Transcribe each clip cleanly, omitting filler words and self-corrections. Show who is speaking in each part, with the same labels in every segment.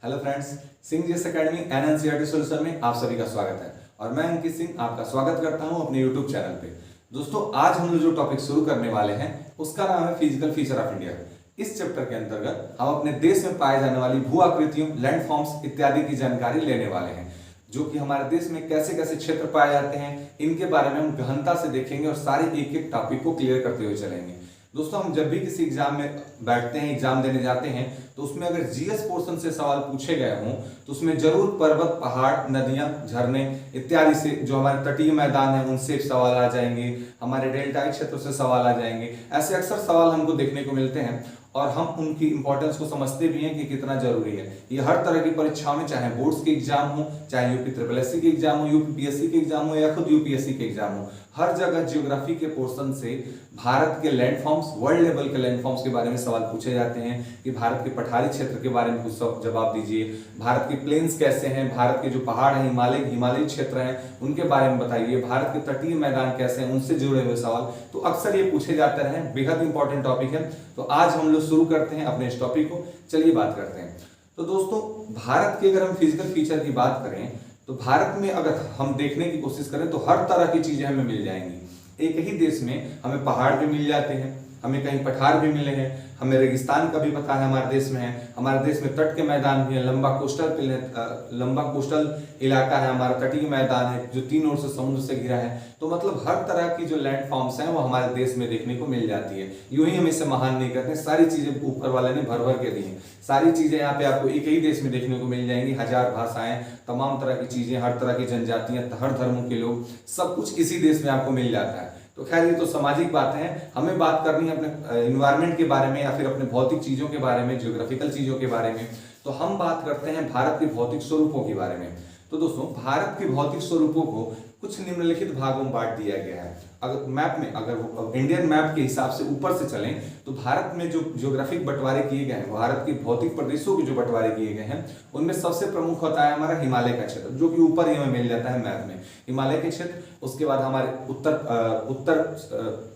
Speaker 1: Hello friends, Singh GS academy and NCERT solution में आप सभी का स्वागत है और मैं अंकित सिंह आपका स्वागत करता हूं अपने यूट्यूब चैनल पे। दोस्तों, आज हम लोग जो टॉपिक शुरू करने वाले हैं उसका नाम है फिजिकल फीचर ऑफ इंडिया। इस चैप्टर के अंतर्गत हम अपने देश में पाए जाने वाली भू आकृतियों, लैंडफॉर्म्स इत्यादि की जानकारी लेने वाले हैं, जो कि हमारे देश में कैसे कैसे क्षेत्र पाए जाते हैं, इनके बारे में हम गहनता से देखेंगे और सारे एक एक टॉपिक को क्लियर करते हुए चलेंगे। दोस्तों, हम जब भी किसी एग्जाम में बैठते हैं, एग्जाम देने जाते हैं, तो उसमें अगर जीएस पोर्शन से सवाल पूछे गए हों तो उसमें जरूर पर्वत, पहाड़, नदियां, झरने इत्यादि से, जो हमारे तटीय मैदान है उनसे सवाल आ जाएंगे, हमारे डेल्टाई क्षेत्र से सवाल आ जाएंगे। ऐसे अक्सर सवाल हमको देखने को मिलते हैं और हम उनकी इंपॉर्टेंस को समझते भी हैं कि कितना जरूरी है। ये हर तरह की परीक्षाओं में, चाहे बोर्ड्स के एग्जाम हो, चाहे यूपी ट्रिपल एससी के एग्जाम हो, यूपीपीएससी के एग्जाम हो या खुद यूपीएससी के एग्जाम हो, हर जगह ज्योग्राफी के पोर्शन से भारत के लैंडफॉर्म्स, वर्ल्ड लेवल के लैंडफॉर्म्स के बारे में सवाल पूछे जाते हैं कि भारत के पठारी क्षेत्र के बारे में कुछ जवाब दीजिए, भारत के प्लेन्स कैसे हैं, भारत के जो पहाड़ हैं, हिमालयी क्षेत्र हैं उनके बारे में बताइए, भारत के तटीय मैदान कैसे हैं, उनसे जुड़े हुए सवाल तो अक्सर ये पूछे जाते रहे। बेहद इंपॉर्टेंट टॉपिक है। तो आज हम लोग शुरू करते हैं अपने इस टॉपिक को। चलिए बात करते हैं। तो दोस्तों, भारत के अगर हम फिजिकल फीचर की बात करें तो भारत में अगर हम देखने की कोशिश करें तो हर तरह की चीजें हमें मिल जाएंगी। एक ही देश में हमें पहाड़ भी मिल जाते हैं, हमें कहीं पठार भी मिले हैं, हमें रेगिस्तान का भी पता है हमारे देश में है, हमारे देश में तट के मैदान भी है, लंबा कोस्टल इलाका है, हमारा तटीय मैदान है जो तीन ओर से समुद्र से घिरा है। तो मतलब हर तरह की जो लैंड फॉर्म्स हैं वो हमारे देश में देखने को मिल जाती है। यूं ही हम इसे महान नहीं करते, सारी चीजें ऊपर वाले ने भर भर के दी हैं। सारी चीजें यहाँ पे आपको एक ही देश में देखने को मिल जाएंगी। हजार भाषाएं, तमाम तरह की चीजें, हर तरह की जनजातियां, हर धर्मों के लोग, सब कुछ इसी देश में आपको मिल जाता है। तो खैर, ये तो सामाजिक बातें हैं। हमें बात करनी है अपने इन्वायरमेंट के बारे में या फिर अपने भौतिक चीजों के बारे में, ज्योग्राफिकल चीजों के बारे में। तो हम बात करते हैं भारत के भौतिक स्वरूपों के बारे में। तो दोस्तों, भारत के भौतिक स्वरूपों को कुछ निम्नलिखित भागों में बांट दिया गया है। अगर मैप में, अगर इंडियन मैप के हिसाब से ऊपर से चलें तो भारत में जो ज्योग्राफिक बंटवारे किए गए हैं, भारत के भौतिक प्रदेशों के जो बंटवारे किए गए हैं, उनमें सबसे प्रमुख होता है हमारा हिमालय का क्षेत्र, जो कि ऊपर ही हमें मिल जाता है मैप में, हिमालय के क्षेत्र। उसके बाद हमारे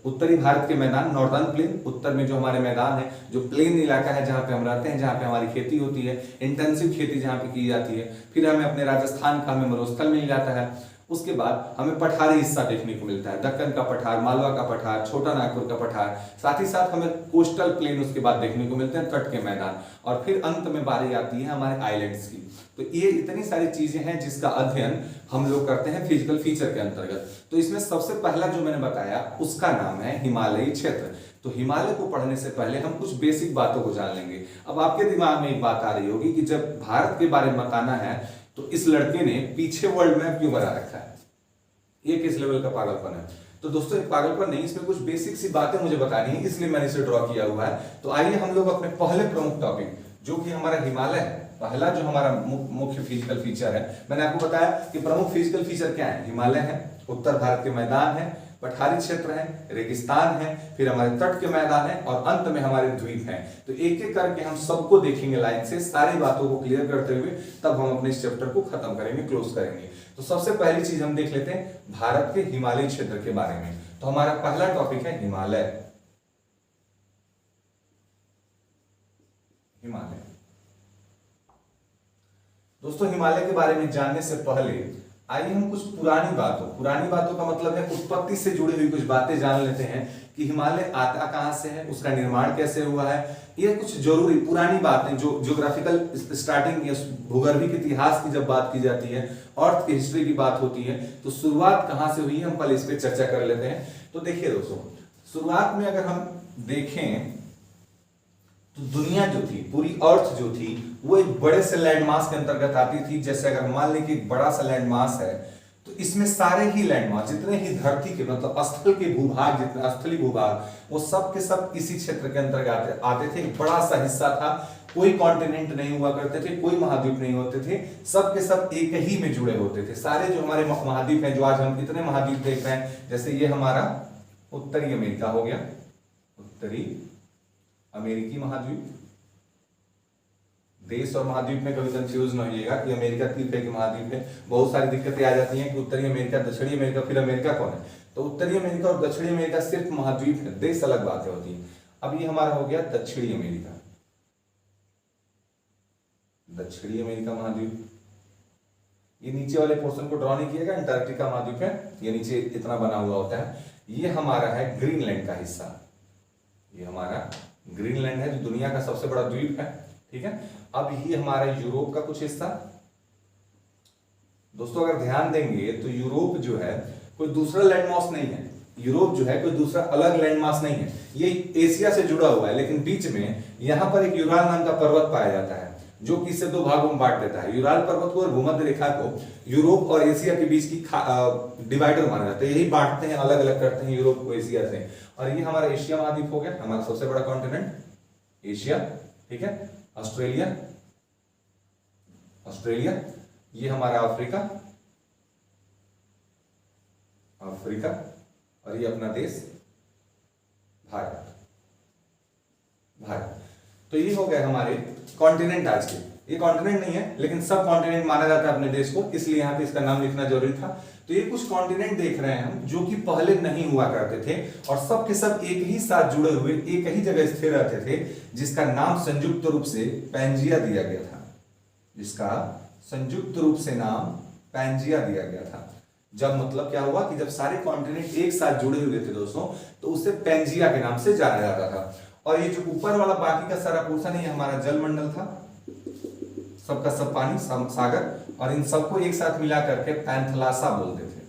Speaker 1: उत्तरी भारत के मैदान, नॉर्दर्न प्लेन, उत्तर में जो हमारे मैदान है, जो प्लेन इलाका है जहाँ पे हम रहते हैं, जहाँ पे हमारी खेती होती है, इंटेंसिव खेती जहाँ पे की जाती है। फिर हमें अपने राजस्थान का हमें मरुस्थल मिल जाता है। उसके बाद हमें पठारी हिस्सा देखने को मिलता है, दक्कन का पठार, मालवा का पठार, छोटा नागपुर का पठार। साथ ही साथ हमें कोस्टल प्लेन उसके बाद देखने को मिलते हैं, तट के मैदान। और फिर अंत में बारी आती है हमारे आइलैंड्स की। तो ये इतनी सारी चीजें हैं जिसका अध्ययन हम लोग करते हैं फिजिकल फीचर के अंतर्गत। तो इसमें सबसे पहला जो मैंने बताया उसका नाम है हिमालयी क्षेत्र। तो हिमालय को पढ़ने से पहले हम कुछ बेसिक बातों को जान लेंगे। अब आपके दिमाग में एक बात आ रही होगी कि जब भारत के बारे में बताना है तो इस लड़के ने पीछे वर्ल्ड मैप क्यों बना रखा है, ये किस लेवल का पागलपन है। तो दोस्तों, एक पागलपन नहीं, इसमें कुछ बेसिक सी बातें मुझे बतानी है, इसलिए मैंने इसे ड्रॉ किया हुआ है। तो आइए हम लोग अपने पहले प्रमुख टॉपिक, जो कि हमारा हिमालय है, पहला जो हमारा मुख्य फिजिकल फीचर है, मैंने आपको बताया कि प्रमुख फिजिकल फीचर क्या है। हिमालय है, उत्तर भारत के मैदान है, पठारी क्षेत्र है, रेगिस्तान है, फिर हमारे तट के मैदान है और अंत में हमारे द्वीप हैं। तो एक एक करके हम सबको देखेंगे लाइन से, सारी बातों को क्लियर करते हुए, तब हम अपने इस चैप्टर को खत्म करेंगे, क्लोज करेंगे। तो सबसे पहली चीज हम देख लेते हैं भारत के हिमालयी क्षेत्र के बारे में। तो हमारा पहला टॉपिक है हिमालय। हिमालय दोस्तों, हिमालय के बारे में जानने से पहले आइए हम कुछ पुरानी बातों का मतलब है उत्पत्ति से जुड़ी हुई कुछ बातें जान लेते हैं कि हिमालय आता कहां से है, उसका निर्माण कैसे हुआ है। ये कुछ जरूरी पुरानी बातें जो ज्योग्राफिकल स्टार्टिंग, भूगर्भिक इतिहास की जब बात की जाती है, अर्थ की हिस्ट्री की बात होती है, तो शुरुआत कहां से हुई हम पहले इस पर चर्चा कर लेते हैं। तो देखिए दोस्तों, शुरुआत में अगर हम देखें तो दुनिया जो थी, पूरी अर्थ जो थी, वो एक बड़े से लैंडमास के अंतर्गत आती थी। जैसे अगर मान लें कि एक बड़ा सा लैंडमास है तो इसमें सारे ही लैंडमास, जितने ही धरती के मतलब स्थल के भूभाग, जितने स्थलीय भूभाग, वो सब के सब इसी क्षेत्र के अंतर्गत आते थे। एक बड़ा सा हिस्सा था, कोई कॉन्टिनेंट नहीं हुआ करते थे, कोई महाद्वीप नहीं होते थे, सब के सब एक ही में जुड़े होते थे। सारे जो हमारे महाद्वीप हैं, जो आज हम कितने महाद्वीप देख रहे हैं, जैसे ये हमारा उत्तरी अमेरिका हो गया, उत्तरी अमेरिकी महाद्वीप। देश और महाद्वीप में कभी कंफ्यूज न होइएगा कि अमेरिका सिर्फ एक महाद्वीप है। बहुत सारी दिक्कतें आ जाती हैं कि उत्तरी अमेरिका, दक्षिणी अमेरिका, फिर अमेरिका कौन है। तो उत्तरी अमेरिका और दक्षिणी अमेरिका सिर्फ महाद्वीप है, देश अलग बातें होती हैं। अब ये हमारा हो गया दक्षिणी अमेरिका। दक्षिणी अमेरिका महाद्वीप। ये नीचे वाले पोर्शन को ड्रॉ नहीं किएगा, अंटार्कटिका महाद्वीप है, ये नीचे इतना बना हुआ होता है। ये हमारा है ग्रीनलैंड का हिस्सा, ये हमारा ग्रीनलैंड है जो दुनिया का सबसे बड़ा द्वीप है, ठीक है। अब ये हमारा यूरोप का कुछ हिस्सा। दोस्तों अगर ध्यान देंगे तो यूरोप जो है कोई दूसरा लैंड मास नहीं है, यूरोप जो है कोई दूसरा अलग लैंड मास नहीं है, ये एशिया से जुड़ा हुआ है, लेकिन बीच में यहां पर एक यूराल नाम का पर्वत पाया जाता है जो कि इसे दो भागों में बांट देता है। यूराल पर्वत को और भूमध्य रेखा को यूरोप और एशिया के बीच की डिवाइडर माना जाता है, यही बांटते हैं, अलग अलग करते हैं यूरोप को एशिया से। और ये हमारा एशिया महाद्वीप हो गया, हमारा सबसे बड़ा कॉन्टिनेंट एशिया, ठीक है। ऑस्ट्रेलिया, ऑस्ट्रेलिया, ये हमारा अफ्रीका, अफ्रीका, और ये अपना देश भारत, भारत। तो ये हो गए हमारे कॉन्टिनेंट आज के। ये कॉन्टिनेंट नहीं है लेकिन सब कॉन्टिनेंट माना जाता है अपने देश को, इसलिए यहाँ पे इसका नाम लिखना जरूरी था। तो ये कुछ कॉन्टिनेंट देख रहे हैं हम जो कि पहले नहीं हुआ करते थे और सब के सब एक ही साथ जुड़े हुए एक ही जगह स्थिर रहते थे, जिसका नाम संयुक्त रूप से पैंजिया दिया गया था, जिसका संयुक्त रूप से नाम पैंजिया दिया गया था। जब मतलब क्या हुआ कि जब सारे कॉन्टिनेंट एक साथ जुड़े हुए थे दोस्तों, तो उसे पैंजिया के नाम से जाना जाता था। और ये जो ऊपर वाला बाकी का सारा पोर्शन है ये हमारा जलमंडल था, सबका सब पानी, सागर, और इन सबको एक साथ मिला करके पैंथलासा बोलते थे,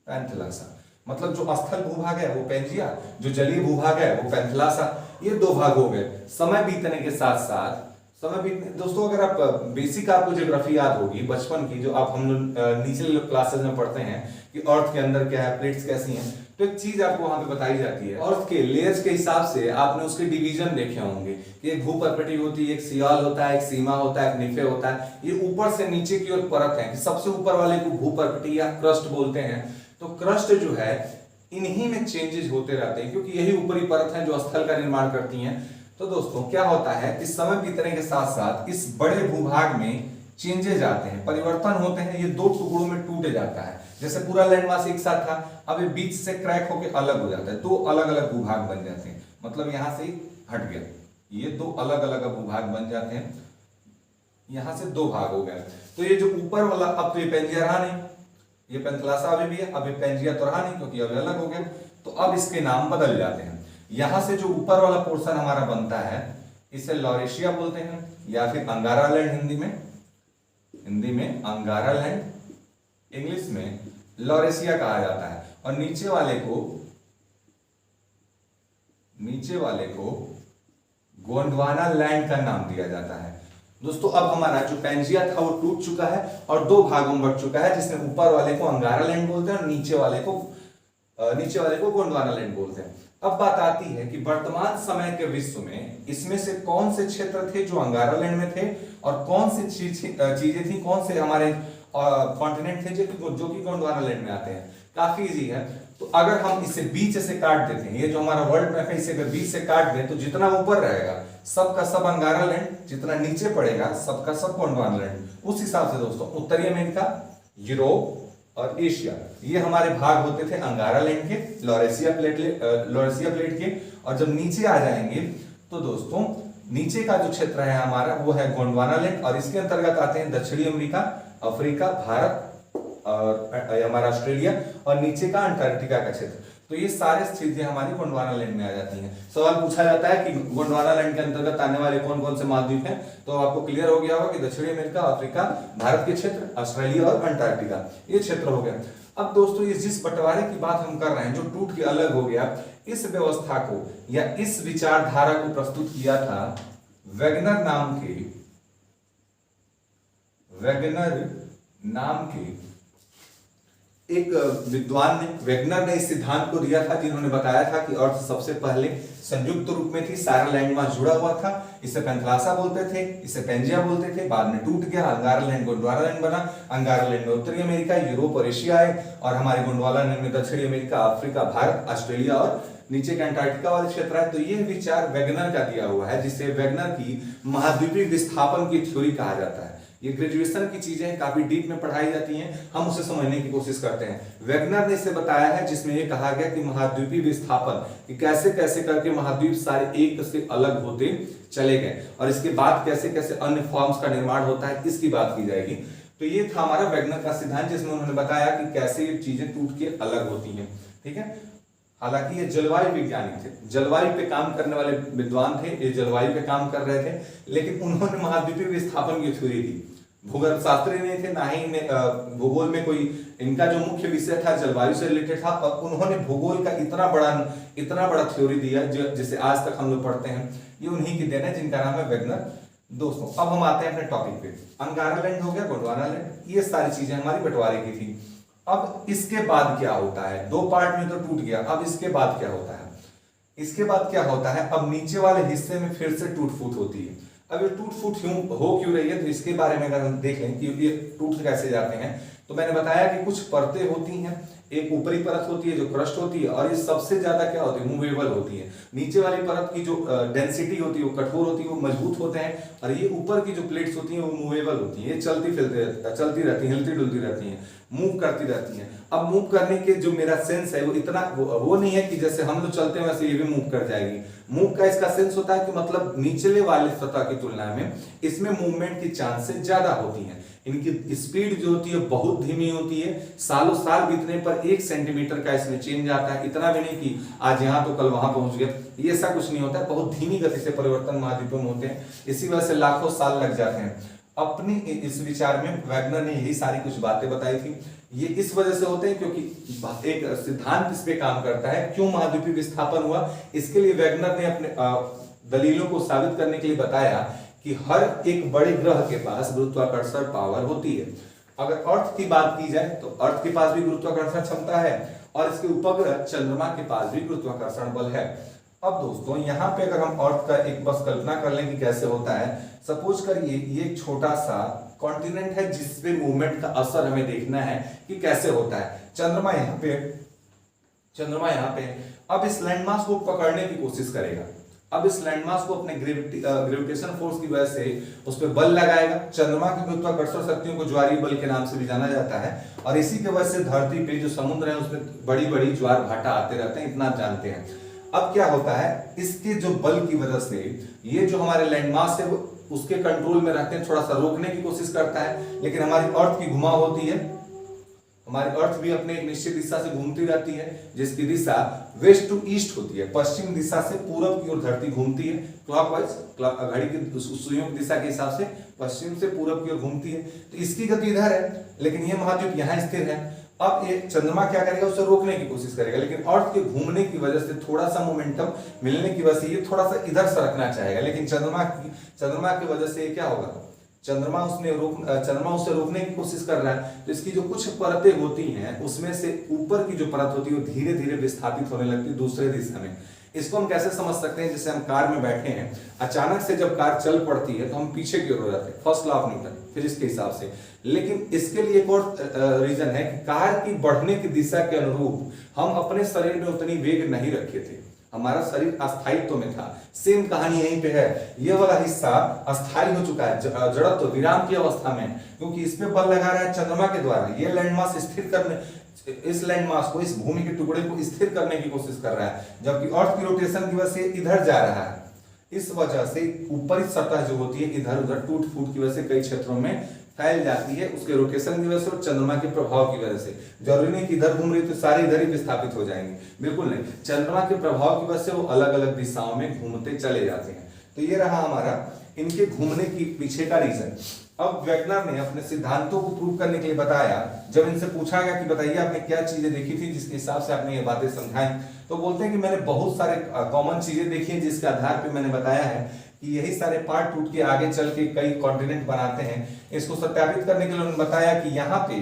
Speaker 1: पैंथलासा। मतलब जो स्थल भूभाग है वो पैंजिया, जो जलीय भूभाग है वो पैंथलासा। ये दो भाग हो गए। समय बीतने के साथ साथ दोस्तों अगर आप बेसिक आपको ज्योग्राफी याद होगी बचपन की, जो आप हम लोग नीचे क्लासेस में पढ़ते हैं कि अर्थ के अंदर क्या है, प्लेट्स कैसी हैं, तो एक चीज आपको वहां पे बताई जाती है। अर्थ के लेयर्स के हिसाब से आपने उसके डिवीजन देखे होंगे कि एक भूपर्कटी होती है, एक सियाल होता है, एक सीमा होता है, एक निफे होता है। ये ऊपर से नीचे की ओर परत है कि सबसे ऊपर वाले को भूपर्कटी या क्रस्ट बोलते हैं। तो क्रस्ट जो है इन्हीं में चेंजेस होते रहते हैं क्योंकि यही ऊपरी परत है जो स्थल का निर्माण करती हैं। तो दोस्तों क्या होता है कि समय बीतने के साथ साथ इस बड़े भूभाग में चेंजेस आते हैं, परिवर्तन होते हैं, ये दो टुकड़ों में टूट जाता है। जैसे पूरा लैंडमास एक साथ था, अब ये बीच से क्रैक होकर अलग हो जाता है, दो अलग अलग भूभाग बन जाते हैं। मतलब यहां से हट गया, ये दो अलग अलग भूभाग बन जाते हैं, यहां से दो भाग हो गए। तो ये जो ऊपर वाला, अब तो ये पैंजिया रहा नहीं, ये पैंथलासा अभी भी है, अब ये पैंजिया तो रहा नहीं क्योंकि अब अलग हो गया। तो अब इसके नाम बदल जाते हैं। यहां से जो ऊपर वाला पोर्शन हमारा बनता है इसे लॉरेशिया बोलते हैं या फिर अंगारा लैंड, हिंदी में अंगारा लैंड, इंग्लिश में लॉरेशिया कहा जाता है। और नीचे वाले को गोंडवाना लैंड का नाम दिया जाता है। दोस्तों अब हमारा जो पैंजिया था वो टूट चुका है और दो भागों में बट चुका है, जिसमें ऊपर वाले को अंगारा लैंड बोलते हैं और नीचे वाले को गोंडवाना लैंड बोलते हैं। अब बात आती है कि वर्तमान समय के विश्व में इसमें से कौन से क्षेत्र थे जो अंगारा लैंड में थे और कौन सी चीजें थी, कौन से हमारे कॉन्टिनेंट थे जो कि गोंडवाना लैंड में आते हैं। काफी इजी है। तो अगर हम इसे बीच से काट देते हैं, ये जो हमारा वर्ल्ड मैप है इसे अगर बीच से काट दें तो जितना ऊपर रहेगा सबका सब अंगारा लैंड, जितना नीचे पड़ेगा सबका सब गोंडवाना लैंड। उस हिसाब से दोस्तों उत्तरी अमेरिका, यूरोप और एशिया ये हमारे भाग होते थे अंगारा लैंड के, लॉरेशिया प्लेट के। और जब नीचे आ जाएंगे तो दोस्तों नीचे का जो क्षेत्र है हमारा वो है गोंडवाना लैंड और इसके अंतर्गत आते हैं दक्षिणी अमेरिका, अफ्रीका, भारत और हमारा ऑस्ट्रेलिया और नीचे का अंटार्कटिका का क्षेत्र। तो ये सारे चीजें हमारी गोंडवाना लैंड में आ जाती हैं। सवाल पूछा जाता है कि गोंडवाना लैंड के अंतर्गत आने वाले कौन कौन से महाद्वीप हैं, तो आपको क्लियर हो गया होगा कि दक्षिणी अमेरिका, अफ्रीका, भारत के क्षेत्र, ऑस्ट्रेलिया और अंटार्कटिका ये क्षेत्र हो गया। अब दोस्तों ये जिस बंटवारे की बात हम कर रहे हैं जो टूट के अलग हो गया, इस व्यवस्था को या इस विचारधारा को प्रस्तुत किया था वेगनर नाम के एक विद्वान ने। वेगनर ने इस सिद्धांत को दिया था जिन्होंने बताया था कि अर्थ सबसे पहले संयुक्त रूप में थी, सारा लैंडमास जुड़ा हुआ था। इसे पैंथलासा बोलते थे, इसे पैंजिया बोलते थे, बाद में टूट गया, अंगारा लैंड गोंडवाना लैंड बना। अंगारा लैंड में उत्तरी अमेरिका, यूरोप और एशिया आए और हमारे गोंडवाना लैंड में दक्षिणी अमेरिका, अफ्रीका, भारत, ऑस्ट्रेलिया और नीचे के अंटार्कटिका वाले क्षेत्र है। तो यह विचार वेगनर का दिया हुआ है, जिसे वेगनर की महाद्वीपीय विस्थापन की थ्योरी कहा जाता है। ये ग्रेजुएशन की चीजें हैं, काफी डीप में पढ़ाई जाती हैं, हम उसे समझने की कोशिश करते हैं। वेगनर ने इसे बताया है जिसमें ये कहा गया कि महाद्वीपीय विस्थापन, कि कैसे कैसे करके महाद्वीप सारे एक से अलग होते चले गए और इसके बाद कैसे कैसे अन्य फॉर्म्स का निर्माण होता है, इसकी बात की जाएगी। तो ये था हमारा वेगनर का सिद्धांत जिसमें उन्होंने बताया कि कैसे ये चीजें टूट के अलग होती हैं। ठीक है, हालांकि ये जलवायु विज्ञानी थे, जलवायु पे काम करने वाले विद्वान थे, ये जलवायु पे काम कर रहे थे, लेकिन उन्होंने महाद्वीपीय विस्थापन की थ्योरी दी। भूगोल शास्त्री नहीं थे, ना ही भूगोल में कोई, इनका जो मुख्य विषय था जलवायु से रिलेटेड था, और उन्होंने भूगोल का इतना बड़ा थ्योरी दिया जिसे आज तक हम लोग पढ़ते हैं। ये उन्हीं की देन है जिनका नाम है वेगनर। दोस्तों अब हम आते हैं अपने टॉपिक पे। अंगारालैंड हो गया, गोंडवानालैंड, ये सारी चीजें हमारी बंटवारे की थी। अब इसके बाद क्या होता है, दो पार्ट में तो टूट गया, अब इसके बाद क्या होता है, इसके बाद क्या होता है, अब नीचे वाले हिस्से में फिर से टूट फूट होती है। अब ये टूट फूट क्यों रही है, तो इसके बारे में अगर हम देख लें कि ये टूट कैसे जाते हैं, तो मैंने बताया कि कुछ परतें होती हैं, एक ऊपरी परत होती है जो क्रस्ट होती है, और ये सबसे ज्यादा क्या होती है, मूवेबल होती है। नीचे वाली परत की जो डेंसिटी होती है वो कठोर होती है, वो मजबूत होते हैं, और ये ऊपर की जो प्लेट्स होती हैं वो मूवेबल होती हैं, ये चलती रहती हैं, हिलती डुलती रहती हैं, मूव करती रहती हैं। अब मूव करने के जो मेरा सेंस है वो इतना वो नहीं है कि जैसे हम लोग चलते हैं वैसे ये भी मूव कर जाएगी। मूव का इसका सेंस होता है कि मतलब निचले वाले सतह की तुलना में इसमें मूवमेंट की चांसेस ज्यादा होती हैं। इनकी स्पीड जो होती है बहुत धीमी होती है, सालों साल बीतने पर 1 सेंटीमीटर का इसमें चेंज आता है। इतना भी नहीं कि आज यहाँ तो कल वहां पहुंच गया, ये ऐसा कुछ नहीं होता है, बहुत धीमी गति से परिवर्तन महाद्वीपों में होते हैं, इसी वजह से लाखों साल लग जाते हैं। अपनी इस विचार में वेगनर ने यही सारी कुछ बातें बताई थी। ये इस वजह से होते हैं क्योंकि एक सिद्धांत इस पे काम करता है, क्यों महाद्वीपीय विस्थापन हुआ, इसके लिए वेगनर ने अपने दलीलों को साबित करने के लिए बताया कि हर एक बड़े ग्रह के पास गुरुत्वाकर्षण पावर होती है। अगर अर्थ की बात की जाए तो अर्थ के पास भी गुरुत्वाकर्षण क्षमता है, और इसके उपग्रह चंद्रमा के पास भी गुरुत्वाकर्षण बल है। अब दोस्तों यहाँ पे अगर हम अर्थ का एक बस कल्पना कर लें कि कैसे होता है, सपोज करिए ये एक छोटा सा कॉन्टिनेंट है जिसपे मूवमेंट का असर हमें देखना है कि कैसे होता है। चंद्रमा यहाँ पे अब इस लैंडमास को पकड़ने की कोशिश करेगा। अब इस लैंडमास को अपने ग्रेविटेशन फोर्स की वजह से उस पर बल लगाएगा। चंद्रमा की गुरुत्वाकर्षण शक्तियों को ज्वारीय बल के नाम से भी जाना जाता है, और इसी की वजह से धरती पे जो समुद्र है उसमें बड़ी बड़ी ज्वार भाटा आते रहते हैं, इतना आप जानते हैं। अब क्या होता है, इसके जो बल की वजह से ये जो हमारे लैंडमास है वो उसके कंट्रोल में रहते हैं, थोड़ा सा रोकने की कोशिश करता है, लेकिन हमारी अर्थ की घुमाव होती है, हमारी अर्थ भी अपने एक निश्चित दिशा से घूमती रहती है, जिसकी दिशा वेस्ट टू ईस्ट होती है, पश्चिम दिशा से पूरब की ओर धरती घूमती है, क्लॉकवाइज घड़ी की सुइयों की दिशा के हिसाब से पश्चिम से पूरब की ओर घूमती है। तो इसकी गति इधर है, लेकिन ये महाद्वीप यहाँ स्थिर है। अब ये चंद्रमा क्या करेगा, उसे रोकने की कोशिश करेगा, लेकिन अर्थ के घूमने की वजह से थोड़ा सा मोमेंटम मिलने की वजह से ये थोड़ा सा इधर सरकना चाहेगा, लेकिन चंद्रमा की वजह से क्या होगा, चंद्रमा उसे रोकने की कोशिश कर रहा है। तो इसकी जो कुछ परतें होती हैं उसमें से ऊपर की जो परत होती है वो धीरे धीरे विस्थापित होने लगती है दूसरे दिशा में। इसको हम कैसे समझ सकते हैं, जैसे हम कार में बैठे हैं, अचानक से जब कार चल पड़ती है तो हम पीछे की ओर हो जाते हैं, फर्स्ट लॉ ऑफ न्यूटन, फिर इसके हिसाब से। लेकिन इसके लिए एक और रीजन है कि कार की बढ़ने की दिशा के अनुरूप हम अपने शरीर में उतनी वेग नहीं रखे थे, हमारा शरीर अस्थायित्व में था। सेम कहानी यहीं पे है, ये वाला हिस्सा अस्थायी हो चुका है, जड़त्व विराम की अवस्था में, क्योंकि इस पे बल लगा रहा है चंद्रमा के द्वारा। ये लैंडमास स्थिर करने, इस लैंडमास को, इस भूमि के टुकड़े को स्थिर करने की कोशिश कर रहा है, जबकि अर्थ की रोटेशन की वजह से इधर जा रहा है। इस वजह से ऊपरी सतह जो होती है इधर उधर टूट फूट की वजह से कई क्षेत्रों में फैल जाती है, उसके रोटेशन की वजह से और चंद्रमा के प्रभाव की वजह से। जरूरी नहीं कि इधर घूम रही तो सारे इधर ही विस्थापित हो जाएंगे, बिल्कुल नहीं, चंद्रमा के प्रभाव की वजह से वो अलग अलग दिशाओं में घूमते चले जाते हैं। तो ये रहा हमारा इनके घूमने की पीछे का रीजन। अब वेगनर ने अपने सिद्धांतों को प्रूव करने के लिए बताया, जब इनसे पूछा गया कि बताइए आपने क्या चीजें देखी थी जिसके हिसाब से आपने ये बातें समझाई, तो बोलते हैं कि मैंने बहुत सारे कॉमन चीजें देखी हैं जिसके आधार पे मैंने बताया है कि यही सारे पार्ट टूट के आगे चल के कई कॉन्टिनेंट बनाते हैं। इसको सत्यापित करने के लिए उन्होंने बताया कि यहाँ पे,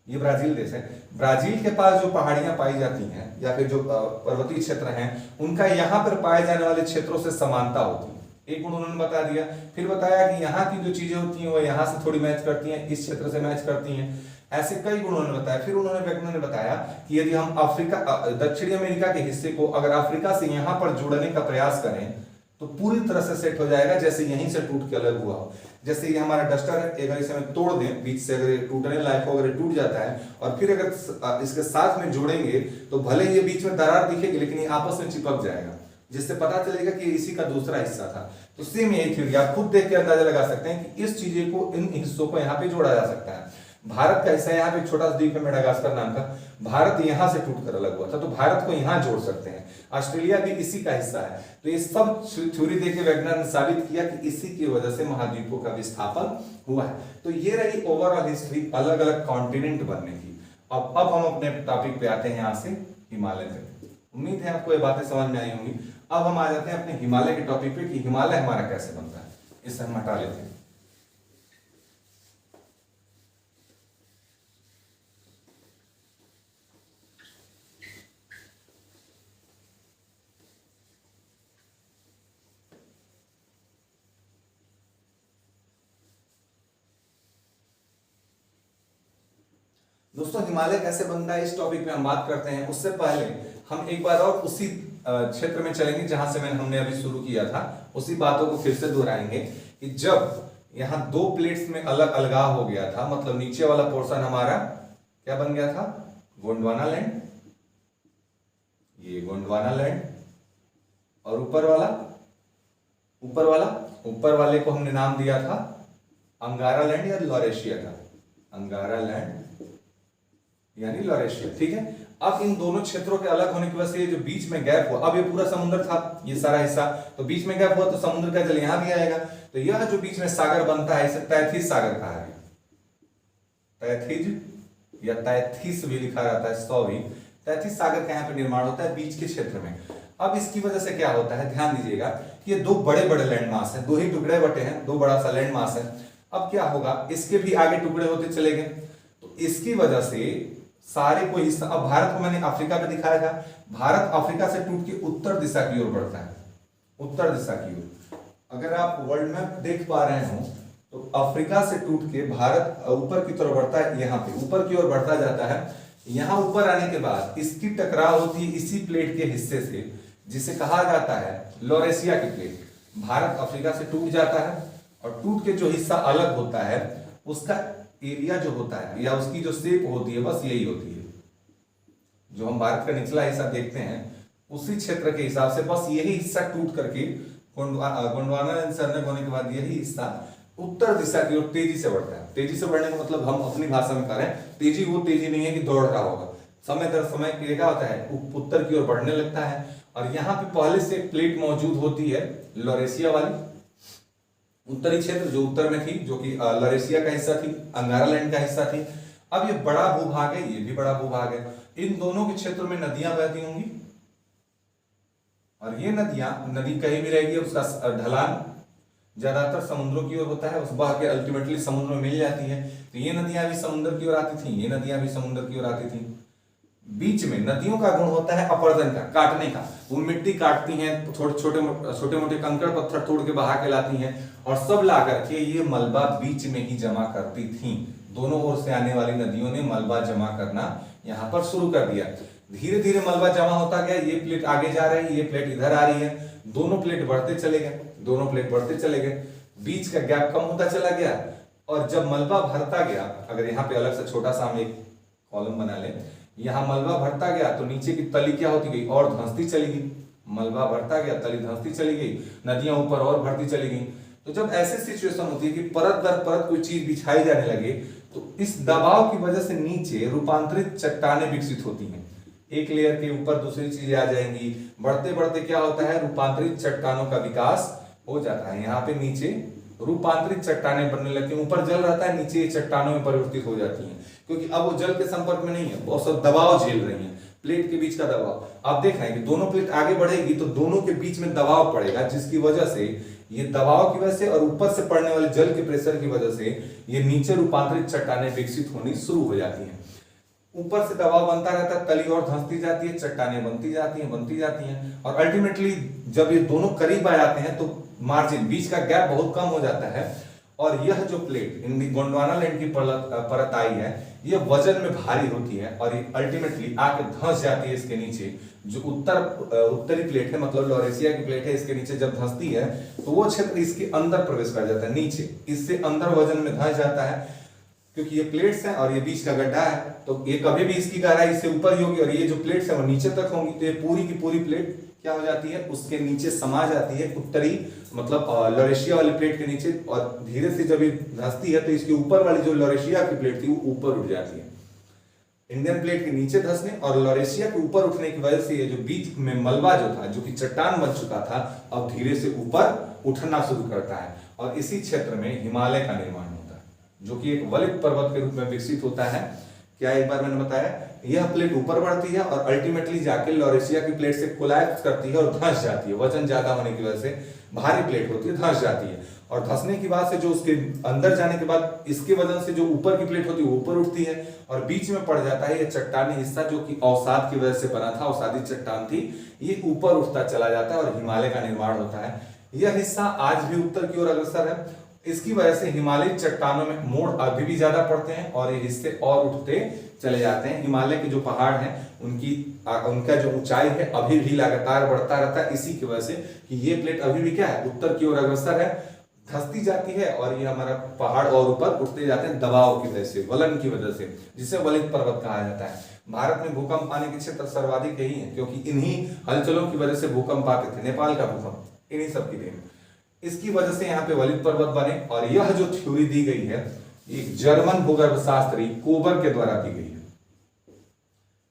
Speaker 1: ये ब्राजील देश है, ब्राजील के पास जो पहाड़ियां पाई जाती हैं या फिर जो पर्वतीय क्षेत्र हैं उनका यहाँ पर पाए जाने वाले क्षेत्रों से समानता होती है, एक गुण उन्होंने बता दिया। फिर बताया कि यहाँ की जो चीजें होती हैं वो यहाँ से थोड़ी मैच करती हैं, इस क्षेत्र से मैच करती हैं, ऐसे कई गुण उन्होंने बताया। फिर वेगनर ने बताया कि यदि हम अफ्रीका, दक्षिणी अमेरिका के हिस्से को अगर अफ्रीका से यहाँ पर जोड़ने का प्रयास करें तो पूरी तरह से सेट हो जाएगा, जैसे यहीं से टूट के अलग हुआ हो। जैसे ये हमारा डस्टर है, अगर इसे हम तोड़ दें बीच से, अगर ये टूटने लायक हो, अगर टूट जाता है और फिर अगर इसके साथ में जोड़ेंगे तो भले ये बीच में दरार दिखेगी लेकिन ये आपस में चिपक जाएगा, जिससे पता चलेगा कि इसी का दूसरा हिस्सा था। तो सेम यही थ्योरी आप खुद देख के अंदाजा लगा सकते हैं कि इस चीजें को, इन हिस्सों को यहाँ पे जोड़ा जा सकता है। भारत का हिस्सा यहाँ पे छोटा सा द्वीप है मेडागास्कर नाम का, भारत यहाँ से टूट कर अलग हुआ था, तो भारत को यहाँ जोड़ सकते हैं। ऑस्ट्रेलिया भी इसी का हिस्सा है। तो ये सब थ्योरी देके वैज्ञानिक ने साबित किया कि इसी की वजह से महाद्वीपों का विस्थापन हुआ है। तो ये रही ओवरऑल हिस्ट्री अलग अलग कॉन्टिनेंट बनने की। अब हम अपने टॉपिक पे आते हैं यहाँ से हिमालय पे। उम्मीद है आपको ये बातें समझ में आई होंगी। अब हम आ जाते हैं अपने हिमालय के टॉपिक पे कि हिमालय हमारा कैसे बनता है। इसे हम हटा लेते हैं। दोस्तों हिमालय कैसे बनता है इस टॉपिक में हम बात करते हैं। उससे पहले हम एक बार और उसी क्षेत्र में चलेंगे जहां से हमने अभी शुरू किया था, उसी बातों को फिर से दोहराएंगे कि जब यहाँ दो प्लेट्स में अलग अलगाव हो गया था, मतलब नीचे वाला पोर्शन हमारा क्या बन गया था, गोंडवाना लैंड, ये गोंडवाना लैंड, और ऊपर वाले को हमने नाम दिया था अंगारा लैंड या लॉरेशिया का, अंगारा लैंड यानी लॉरेशिया। ठीक है। अब इन दोनों क्षेत्रों के अलग होने की वजह से ये जो बीच में गैप हुआ, अब ये पूरा समुद्र था ये सारा हिस्सा, तो बीच में गैप हुआ तो समुद्र का जल यहां भी आएगा। तो यह जो बीच में सागर बनता है इसे तैथिस सागर कहा है। तैथिज या तैथिस भी लिखा जाता है, सॉरी, तैथिस सागर का यहाँ पे निर्माण होता है बीच के क्षेत्र में। अब इसकी वजह से क्या होता है, ध्यान दीजिएगा कि ये दो बड़े बड़े लैंड मास है, दो ही टुकड़े बटे हैं, दो बड़ा सा लैंड मास है। अब क्या होगा, इसके भी आगे टुकड़े होते चले गए, तो इसकी वजह से सारे को हिस्सा, अब भारत को मैंने अफ्रीका पे दिखाया था, भारत अफ्रीका से टूट के उत्तर दिशा की ओर बढ़ता है, उत्तर दिशा की ओर। अगर आप वर्ल्ड मैप देख पा रहे हो तो अफ्रीका से टूट के भारत ऊपर की तरफ बढ़ता है, यहाँ पे ऊपर की ओर बढ़ता जाता है। यहाँ ऊपर आने के बाद इसकी टकराव होती है इसी प्लेट के हिस्से से, जिसे कहा जाता है लॉरेशिया की प्लेट। भारत अफ्रीका से टूट जाता है और टूट के जो हिस्सा अलग होता है उसका एरिया जो होता है या उसकी जो शेप होती है बस यही होती है। जो हम भारत का निचला हिस्सा देखते हैं उसी क्षेत्र के हिसाब से बस यही हिस्सा टूट करके गोंडवाना सरने होने के बाद यही हिस्सा उत्तर दिशा की ओर तेजी से बढ़ता है। तेजी से बढ़ने का मतलब हम अपनी भाषा में कह रहे हैं, तेजी वो तेजी नहीं है कि दौड़ रहा होगा, समय दर समय क्या होता है उत्तर की ओर बढ़ने लगता है। और यहाँ पे पहले से एक प्लेट मौजूद होती है लॉरेशिया वाली, उत्तरी क्षेत्र जो उत्तर में थी, जो कि लॉरेशिया का हिस्सा थी, अंगारा लैंड का हिस्सा थी। अब ये बड़ा भूभाग है, ये भी बड़ा भूभाग है। इन दोनों के क्षेत्रों में नदियां बहती होंगी और ये नदी कहीं भी रहेगी, उसका ढलान ज्यादातर समुद्रों की ओर होता है, उस बह के अल्टीमेटली समुद्र में मिल जाती है। तो ये नदियां भी समुद्र की ओर आती थी, ये नदियां भी समुद्र की ओर आती थी। बीच में नदियों का गुण होता है अपर्दन का, काटने का। वो मिट्टी काटती हैं, छोटे मोटे कंकड़ पत्थर तोड़ के बहा के लाती हैं और सब ला करके ये मलबा बीच में ही जमा करती थी। दोनों ओर से आने वाली नदियों ने मलबा जमा करना यहाँ पर शुरू कर दिया। धीरे धीरे मलबा जमा होता गया, ये प्लेट आगे जा रही है, ये प्लेट इधर आ रही है, दोनों प्लेट बढ़ते चले गए, बीच का गैप कम होता चला गया। और जब मलबा भरता गया, अगर यहाँ पे अलग से छोटा सा हम एक कॉलम बना लें, यहाँ मलबा भरता गया तो नीचे की तली क्या होती गई, और धंसती चली गई। मलबा भरता गया, तली धंसती चली गई, नदियां ऊपर और भरती चली गई। तो जब ऐसी सिचुएशन होती है कि परत दर परत कोई चीज बिछाई जाने लगे तो इस दबाव की वजह से नीचे रूपांतरित चट्टानें विकसित होती हैं। एक लेयर के ऊपर दूसरी चीजें आ जाएंगी, बढ़ते बढ़ते क्या होता है, रूपांतरित चट्टानों का विकास हो जाता है। यहाँ पे नीचे रूपांतरित चट्टानें बनने लगती हैं, ऊपर जल रहता है, नीचे चट्टानों में परिवर्तित हो जाती हैं, क्योंकि अब वो जल के संपर्क में नहीं है, वो सब दबाव झेल रही हैं, प्लेट के बीच का दबाव। आप देख रहे हैं कि दोनों प्लेट आगे बढ़ेगी तो दोनों के बीच में दबाव पड़ेगा, जिसकी वजह से ये दबाव की वजह से और ऊपर से पड़ने वाले जल के प्रेशर की वजह से ये नीचे रूपांतरित चट्टानें विकसित होनी शुरू हो जाती हैं। ऊपर से दबाव बनता रहता है, तली और धंसती जाती है, चट्टानें बनती जाती हैं और अल्टीमेटली जब ये दोनों करीब आ जाते हैं तो मार्जिन, बीच का गैप बहुत कम हो जाता है और यह जो प्लेट इन गोंडवाना लैंड की परत आई है, यह वजन में भारी होती है और ये अल्टीमेटली आके धंस जाती है इसके नीचे। जो उत्तरी प्लेट है, मतलब लॉरेशिया की प्लेट है, इसके नीचे जब धंसती है तो वो क्षेत्र इसके अंदर प्रवेश कर जाता है, नीचे इससे अंदर वजन में धंस जाता है। क्योंकि ये प्लेट्स हैं और ये बीच का गड्ढा है, तो ये कभी भी इसकी गहराई इससे ऊपर ही होगी और ये जो प्लेट्स है वो नीचे तक होंगी, तो ये पूरी की पूरी प्लेट क्या हो जाती है, उसके नीचे समा जाती है, उत्तरी मतलब लॉरेशिया वाली प्लेट के नीचे। और धीरे से जब ये धंसती है तो इसके ऊपर वाली जो लॉरेशिया की प्लेट थी वो ऊपर उठ जाती है। इंडियन प्लेट के नीचे धंसने और लॉरेशिया के ऊपर उठने की वजह से ये जो बीच में मलबा जो था, जो कि चट्टान बन चुका था, अब धीरे से ऊपर उठना शुरू करता है और इसी क्षेत्र में हिमालय का निर्माण होता है, जो कि एक वलित पर्वत के रूप में विकसित होता है। क्या एक बार मैंने बताया, यह प्लेट ऊपर बढ़ती है और अल्टीमेटली जाके लॉरेशिया की प्लेट से कोलैप्स करती है और धंस जाती है। वजन ज्यादा होने की वजह से भारी प्लेट होती है, धंस जाती है और धंसने की बाद से जो उसके अंदर जाने के बाद इसके वजन से जो ऊपर की प्लेट होती है वो ऊपर उठती है और बीच में पड़ जाता है ये चट्टानी हिस्सा, जो कि अवसाद की वजह से बना था, अवसादी चट्टान थी, ये ऊपर उठता चला जाता है और हिमालय का निर्माण होता है। यह हिस्सा आज भी उत्तर की ओर अग्रसर है। इसकी वजह से हिमालयी चट्टानों में मोड़ अभी भी ज्यादा पड़ते हैं और ये हिस्से और उठते चले जाते हैं। हिमालय के जो पहाड़ हैं उनका जो ऊंचाई है अभी भी लगातार बढ़ता रहता है, इसी की वजह से कि ये प्लेट अभी भी क्या है, उत्तर की ओर अग्रसर है, धंसती जाती है और ये हमारा पहाड़ और ऊपर उठते जाते हैं दबाव की वजह से, वलन की वजह से, जिसे वलित पर्वत कहा जाता है। भारत में भूकंप आने के क्षेत्र सर्वाधिक यही है, क्योंकि इन्हीं हलचलों की वजह से भूकंप आते थे। नेपाल का भूकंप इन्हीं सब की देन, इसकी वजह से यहाँ पे वलित पर्वत बने। और यह जो थ्योरी दी गई है, एक जर्मन भूगर्भ शास्त्री कोबर के द्वारा दी गई है।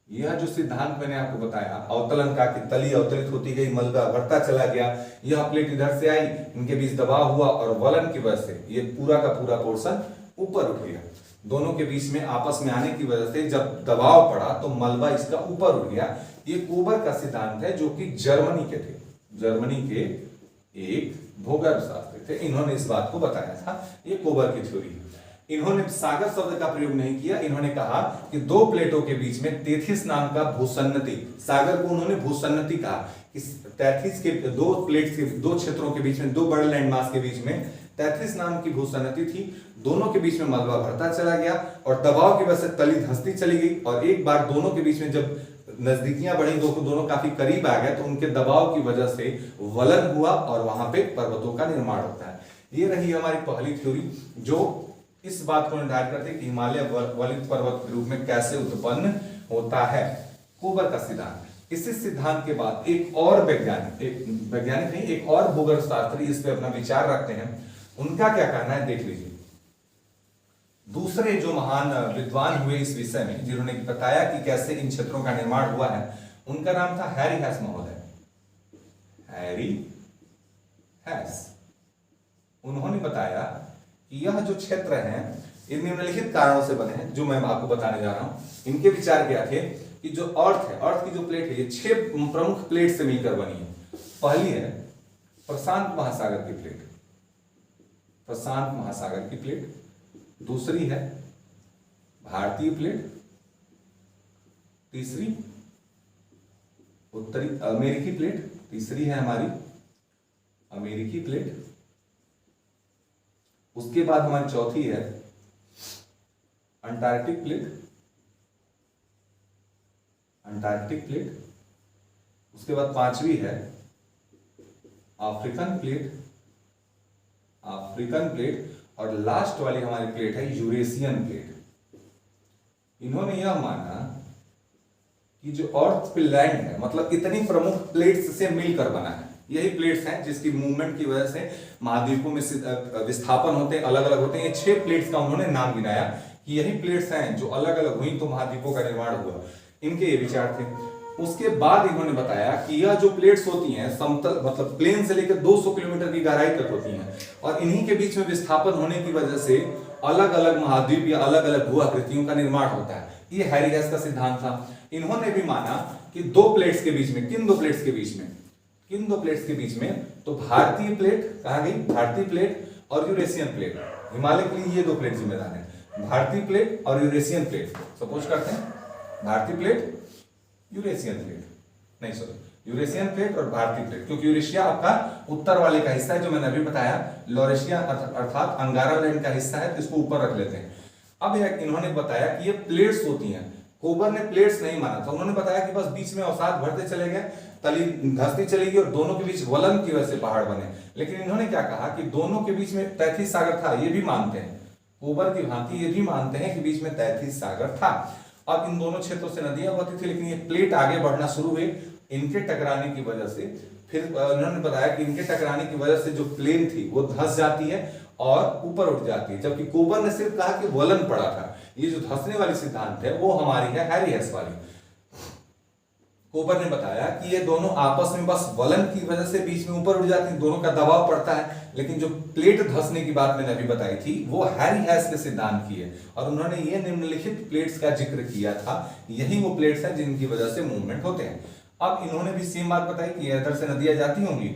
Speaker 1: यह जो सिद्धांत मैंने आपको बताया अवतलन का, कि तली अवतलित होती गई, मलबा बढ़ता चला गया, यह प्लेट इधर से आई, इनके बीच दबाव हुआ और वलन की वजह से ये पूरा का पूरा पोर्शन ऊपर उठ गया। दोनों के बीच में आपस में आने की वजह से जब दबाव पड़ा तो मलबा इसका ऊपर उठ गया। ये कोबर का सिद्धांत है, जो कि जर्मनी के थे, जर्मनी के एक भूगर्भ शास्त्री थे, इन्होंने इस बात को बताया था। ये कोबर की थ्योरी है। इन्होंने सागर शब्द का प्रयोग नहीं किया, इन्होंने कहा कि दो प्लेटों के बीच में तेथिस नाम का भूसन्नति, सागर को उन्होंने भूसन्नति कहा कि तैथिस के दो प्लेट्स के, दो क्षेत्रों के बीच में, दो बड़े लैंडमास के बीच में तैथिस नाम की भूसन्नति थी। दोनों के बीच में मलबा बढ़ता चला गया और दबाव की वजह से तली धंसती चली गई और एक बार दोनों के बीच में जब नजदीकियां बढ़ी, दोनों काफी करीब आ गए, तो उनके दबाव की वजह से वलन हुआ और वहां पे पर्वतों का निर्माण होता है। ये रही हमारी पहली थ्योरी, जो इस बात को निर्धारित करती है कि हिमालय वलित पर्वत के रूप में कैसे उत्पन्न होता है, कोबर का सिद्धांत। इसी सिद्धांत के बाद एक और वैज्ञानिक नहीं, एक और भूगर्भ शास्त्री इस पे अपना विचार रखते हैं। उनका क्या कहना है देख लीजिए। दूसरे जो महान विद्वान हुए इस विषय में, जिन्होंने बताया कि कैसे इन क्षेत्रों का निर्माण हुआ है, उनका नाम था हैरी हैस महोदय, हैरी हैस। उन्होंने बताया कि यह जो क्षेत्र हैं ये निम्नलिखित कारणों से बने हैं, जो मैं आपको बताने जा रहा हूं। इनके विचार क्या थे कि जो अर्थ है, अर्थ की जो प्लेट है, ये 6 प्रमुख प्लेट से मिलकर बनी है। पहली है प्रशांत महासागर की प्लेट, प्रशांत महासागर की प्लेट। दूसरी है भारतीय प्लेट। तीसरी उत्तरी अमेरिकी प्लेट। तीसरी है हमारी अमेरिकी प्लेट। उसके बाद हमारी चौथी है अंटार्कटिक प्लेट, अंटार्कटिक प्लेट। उसके बाद पांचवी है अफ्रीकन प्लेट, अफ्रीकन प्लेट। और लास्ट वाली हमारी प्लेट है यूरेशियन प्लेट। इन्होंने यह माना कि जो अर्थ पे लैंड है, मतलब इतनी प्रमुख प्लेट्स से मिलकर बना है, यही प्लेट्स हैं जिसकी मूवमेंट की वजह से महाद्वीपों में विस्थापन होते हैं, अलग अलग होते हैं। ये 6 प्लेट्स का उन्होंने नाम गिनाया कि यही प्लेट्स हैं जो अलग अलग हुई तो महाद्वीपों का निर्माण हुआ। इनके ये विचार थे। उसके बाद इन्होंने बताया कि यह जो प्लेट्स होती हैं समतल, मतलब प्लेन से लेकर 200 किलोमीटर की गहराई तक होती हैं और इन्हीं के बीच में विस्थापन होने की वजह से अलग अलग महाद्वीप या अलग अलग भू आकृतियों का निर्माण होता है। ये हैरी हैस का सिद्धांत था। इन्होंने भी माना कि दो प्लेट्स के बीच में, किन दो प्लेट्स के बीच में, किन दो प्लेट्स के बीच में, तो भारतीय प्लेट कहा गई, भारतीय प्लेट और यूरेशियन प्लेट। हिमालय के लिए ये दो प्लेट जिम्मेदार है, भारतीय प्लेट और यूरेशियन प्लेट। सपोज करते हैं भारतीय प्लेट, यूरेशियन प्लेट, नहीं सॉरी, यूरेशियन प्लेट और भारतीय प्लेट, क्योंकि यूरेशिया आपका उत्तर वाले का हिस्सा है जो मैंने अभी बताया, लॉरेशिया अर्थात अंगारा लैंड का हिस्सा है, तो इसको ऊपर रख लेते हैं। अब इन्होंने बताया कि ये प्लेट्स होती हैं। कोबर ने प्लेट्स नहीं माना था, उन्होंने बताया कि बस बीच में अवसाद भरते चले गए, तली धंसती चलेगी और दोनों के बीच वलन की वजह से पहाड़ बने। लेकिन इन्होंने क्या कहा कि दोनों के बीच में 33 सागर था, ये भी मानते हैं, कोबर की भांति ये भी मानते हैं कि बीच में 33 सागर था। अब इन दोनों क्षेत्रों से नदियां बहती थी, लेकिन ये प्लेट आगे बढ़ना शुरू हुई इनके टकराने की वजह से। फिर उन्होंने बताया कि इनके टकराने की वजह से जो प्लेन थी वो धंस जाती है और ऊपर उठ जाती है, जबकि कोबर ने सिर्फ कहा कि वलन पड़ा था। ये जो धंसने वाली सिद्धांत है वो हमारी है हैरी हेस वाली। कोबर ने बताया कि ये दोनों आपस में बस वलन की वजह से बीच में ऊपर उठ जाती हैं, दोनों का दबाव पड़ता है। लेकिन जो प्लेट धंसने की बात मैंने अभी बताई थी वो हैरी हेस के सिद्धांत की है, और उन्होंने ये निम्नलिखित प्लेट्स का जिक्र किया था, यही वो प्लेट्स हैं जिनकी वजह से मूवमेंट होते हैं। अब इन्होंने भी सेम बात बताई कि इधर से नदियां जाती होंगी,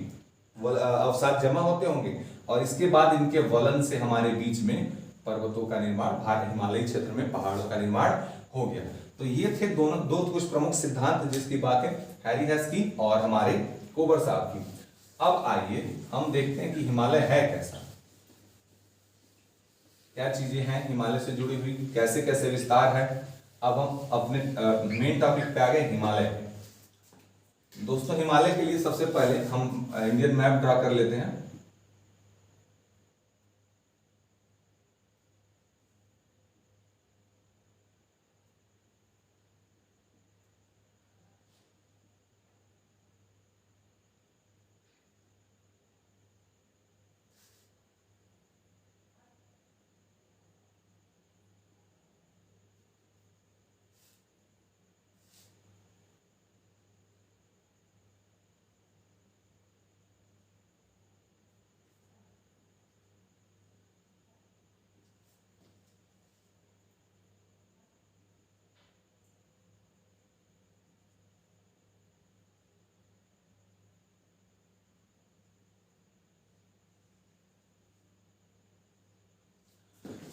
Speaker 1: अवसाद जमा होते होंगे, और इसके बाद इनके वलन से हमारे बीच में पर्वतों का निर्माण, हिमालयी क्षेत्र में पहाड़ों का निर्माण हो गया। तो ये थे दो कुछ प्रमुख सिद्धांत जिसकी बात है हैरी हेस की और हमारे कोबर साहब की। अब आइए हम देखते हैं कि हिमालय है कैसा, क्या चीजें हैं हिमालय से जुड़ी हुई, कैसे कैसे विस्तार है। अब हम अपने मेन टॉपिक पे आ गए, हिमालय। दोस्तों हिमालय के लिए सबसे पहले हम इंडियन मैप ड्रा कर लेते हैं।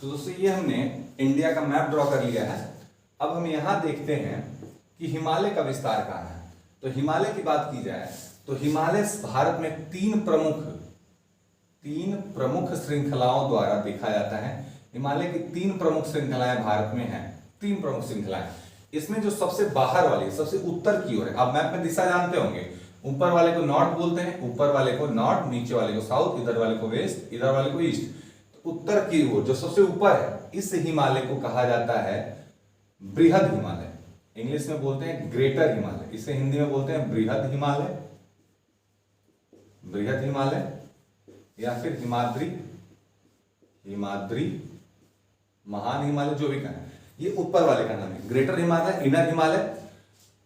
Speaker 1: तो दोस्तों ये हमने इंडिया का मैप ड्रॉ कर लिया है। अब हम यहां देखते हैं कि हिमालय का विस्तार कहां है। तो हिमालय की बात की जाए तो हिमालय भारत में तीन प्रमुख श्रृंखलाओं द्वारा देखा जाता है। हिमालय की तीन प्रमुख श्रृंखलाएं भारत में हैं, तीन प्रमुख श्रृंखलाएं। इसमें जो सबसे बाहर वाली, सबसे उत्तर की ओर है, आप मैप में दिशा जानते होंगे, ऊपर वाले को नॉर्थ बोलते हैं, ऊपर वाले को नॉर्थ, नीचे वाले को साउथ, इधर वाले को वेस्ट, इधर वाले को ईस्ट। उत्तर की ओर जो सबसे ऊपर है, इस हिमालय को कहा जाता है बृहद हिमालय। इंग्लिश में बोलते हैं ग्रेटर हिमालय, इसे हिंदी में बोलते हैं बृहद हिमालय, बृहद हिमालय या फिर हिमाद्री, महान हिमालय, जो भी कहें। ये ऊपर वाले का नाम है, ग्रेटर हिमालय, इनर हिमालय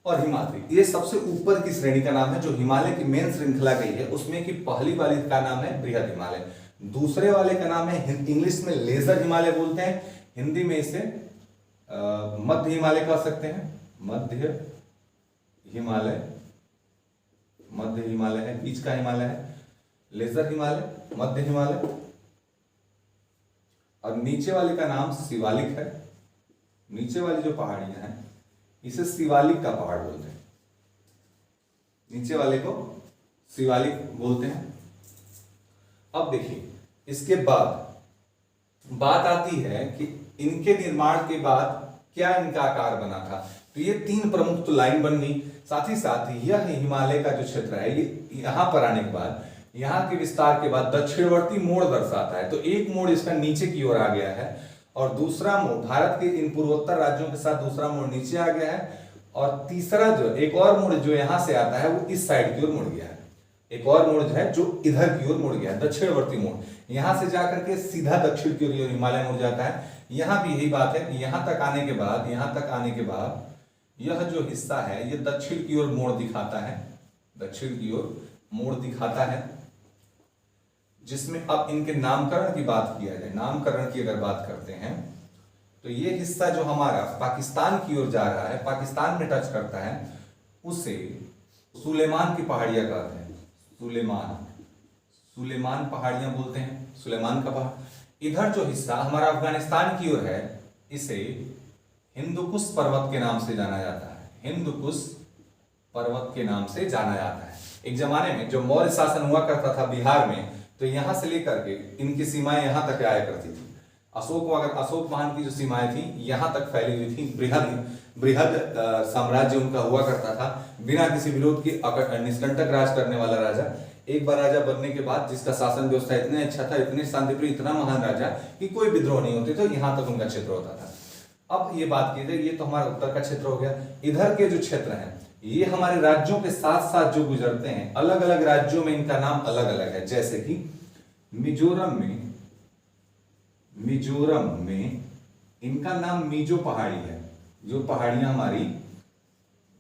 Speaker 1: और हिमाद्री। ये सबसे ऊपर की श्रेणी का नाम है, जो हिमालय की मेन श्रृंखला गई है उसमें की पहली वाली का नाम है बृहद हिमालय। दूसरे वाले का नाम है, इंग्लिश में लेजर हिमालय बोलते हैं, हिंदी में इसे मध्य हिमालय कह सकते हैं। मध्य हिमालय है, बीच का हिमालय है, लेजर हिमालय, मध्य हिमालय। और नीचे वाले का नाम शिवालिक है। नीचे वाली जो पहाड़ियां हैं इसे शिवालिक का पहाड़ बोलते हैं, नीचे वाले को शिवालिक बोलते हैं। अब देखिए इसके बाद बात आती है कि इनके निर्माण के बाद क्या इनका आकार बना था। तो ये तीन प्रमुख तो लाइन बन गई, साथ ही साथ यह हिमालय का जो क्षेत्र है ये यहां पर आने के बाद, यहाँ के विस्तार के बाद दक्षिणवर्ती मोड़ दर्शाता है। तो एक मोड़ इसका नीचे की ओर आ गया है और दूसरा मोड़ भारत के इन पूर्वोत्तर राज्यों के साथ दूसरा मोड़ नीचे आ गया है, और तीसरा जो एक और मोड़ जो यहां से आता है वो इस साइड की ओर मुड़ गया है। एक और मोड़ जो है जो इधर की ओर मुड़ गया है, दक्षिणवर्ती मोड़, यहां से जाकर के सीधा दक्षिण की ओर हिमालय मुड़ जाता है। यहां भी यही बात है, यहां तक आने के बाद यह जो हिस्सा है ये दक्षिण की ओर मोड़ दिखाता है, दक्षिण की ओर मोड़ दिखाता है। जिसमें अब इनके नामकरण की बात किया जाए, नामकरण की अगर बात करते हैं तो ये हिस्सा जो हमारा पाकिस्तान की ओर जा रहा है, पाकिस्तान में टच करता है, उसे सुलेमान की पहाड़ियां कहते हैं। सुलेमान पहाड़ियां बोलते हैं, सुलेमान का पहाड़। इधर जो हिस्सा हमारा अफगानिस्तान की ओर है इसे हिंदुकुश पर्वत के नाम से जाना जाता है, हिंदुकुश पर्वत के नाम से जाना जाता है। एक जमाने में जब मौर्य शासन हुआ करता था बिहार में, तो यहां से लेकर के इनकी सीमाएं यहां तक आया करती थी। अशोक महान की जो सीमाएं थी यहां तक फैली हुई थी। बृहद साम्राज्य उनका हुआ करता था, बिना किसी विरोध के निष्कंटक राज करने वाला राजा। एक बार राजा बनने के बाद जिसका शासन व्यवस्था इतने अच्छा था, इतने शांतिप्रिय, इतना महान राजा कि कोई विद्रोह नहीं होते, तो यहां तक उनका क्षेत्र होता था। अब ये बात की जाए, ये तो हमारा उत्तर का क्षेत्र हो गया। इधर के जो क्षेत्र हैं ये हमारे राज्यों के साथ साथ जो गुजरते हैं, अलग अलग राज्यों में इनका नाम अलग अलग है। जैसे कि मिजोरम में इनका नाम मिजो पहाड़ी है। जो पहाड़ियां हमारी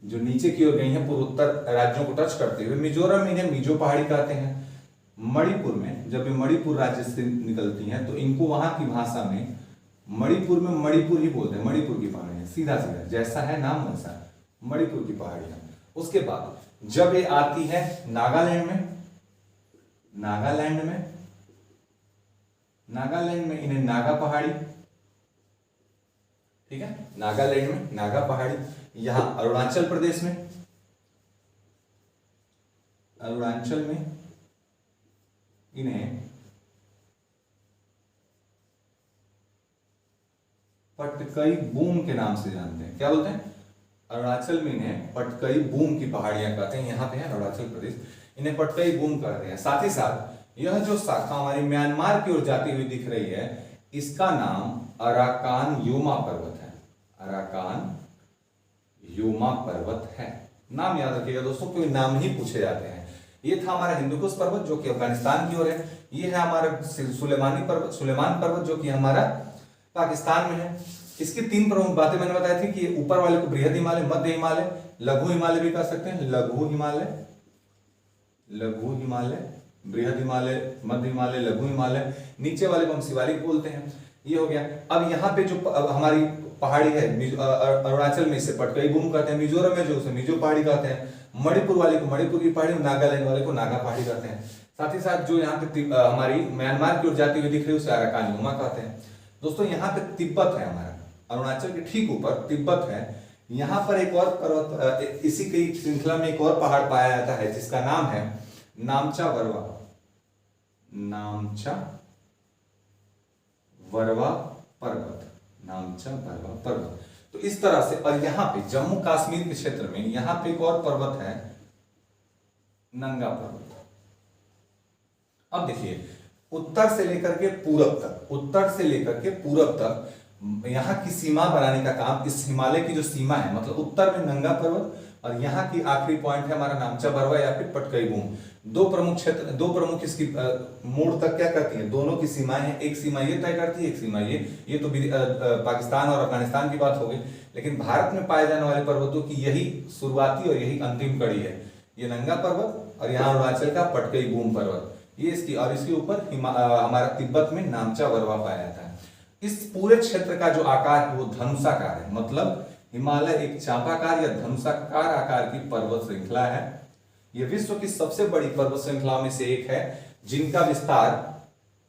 Speaker 1: जो नीचे की ओर गई हैं पूर्वोत्तर राज्यों को टच करते हुए, मिजोरम में इन्हें मिजो पहाड़ी कहते हैं। मणिपुर में जब ये मणिपुर राज्य से निकलती हैं तो इनको वहां की भाषा में मणिपुर में मणिपुर ही बोलते हैं। मणिपुर की पहाड़ियां सीधा सीधा जैसा है नाम वैसा मणिपुर की पहाड़ियां। उसके बाद जब ये आती है नागालैंड में इन्हें नागा पहाड़ी, ठीक है, नागालैंड में नागा पहाड़ी। यहां अरुणाचल प्रदेश में इन्हें पटकई बूम के नाम से जानते हैं। क्या बोलते हैं? अरुणाचल में इन्हें पटकई बूम की पहाड़ियां कहते हैं। यहां पे है अरुणाचल प्रदेश, इन्हें पटकई बूम कहते हैं। साथ ही साथ यह जो शाखा हमारी म्यांमार की ओर जाती हुई दिख रही है, इसका नाम अराकान योमा पर्वत है। अराकान योमा पर्वत है। नाम याद रखिएगा दोस्तों, क्योंकि नाम ही पूछे जाते हैं। ये था हमारा हिंदुकुश पर्वत जो कि अफगानिस्तान की ओर है। ये है हमारा सुलेमान पर्वत जो कि हमारा पाकिस्तान में है। इसकी तीन प्रमुख बातें मैंने बताई थी कि ऊपर वाले को बृहद हिमालय, मध्य हिमालय, लघु हिमालय भी कह सकते हैं। लघु हिमालय, बृहद हिमालय, मध्य हिमालय, लघु हिमालय। नीचे वाले को हम शिवालिक बोलते हैं। ये हो गया। अब यहाँ पे जो हमारी पहाड़ी है अरुणाचल में इसे पटकई बूम कहते हैं, मिजोरम में जो उसे मिजो पहाड़ी कहते हैं, मणिपुर वाले को मणिपुर की पहाड़ी, नागालैंड वाले को नागा पहाड़ी कहते हैं। साथ ही साथ जो यहाँ पे हमारी म्यांमार की ओर जाती हुई दिख रही है उसे अराकान योमा कहते हैं। दोस्तों यहाँ पे तिब्बत है, हमारा अरुणाचल के ठीक ऊपर तिब्बत है। यहाँ पर एक और पर्वत, इसी की श्रृंखला में एक और पहाड़ पाया जाता है जिसका नाम है नामचा वरवा पर्वत। तो इस तरह से, और यहाँ पे जम्मू कश्मीर के क्षेत्र में यहाँ पे एक और पर्वत है नंगा पर्वत। अब देखिए उत्तर से लेकर के पूरब तक यहाँ की सीमा बनाने का काम इस हिमालय की जो सीमा है, मतलब उत्तर में नंगा पर्वत और यहाँ की आखिरी पॉइंट है हमारा नामचा बरवा या फिर पटकई बूम। दो प्रमुख इसकी मोड़ तक क्या करती हैं, दोनों की सीमाएं हैं। एक सीमा ये तय करती है, एक सीमा ये तो पाकिस्तान और अफगानिस्तान की बात हो गई। लेकिन भारत में पाए जाने वाले पर्वतों की यही शुरुआती और यही अंतिम कड़ी है। ये नंगा पर्वत और यहाँ अरुणाचल का पटकई बूम पर्वत, ये इसकी, और इसके ऊपर हमारा तिब्बत में नामचा बरवा पाया जाता है। इस पूरे क्षेत्र का जो आकार है वो धनुषाकार है, मतलब हिमालय एक चापाकार या धनुषाकार आकार की पर्वत श्रृंखला है। यह विश्व की सबसे बड़ी पर्वत श्रृंखलाओं में से एक है जिनका विस्तार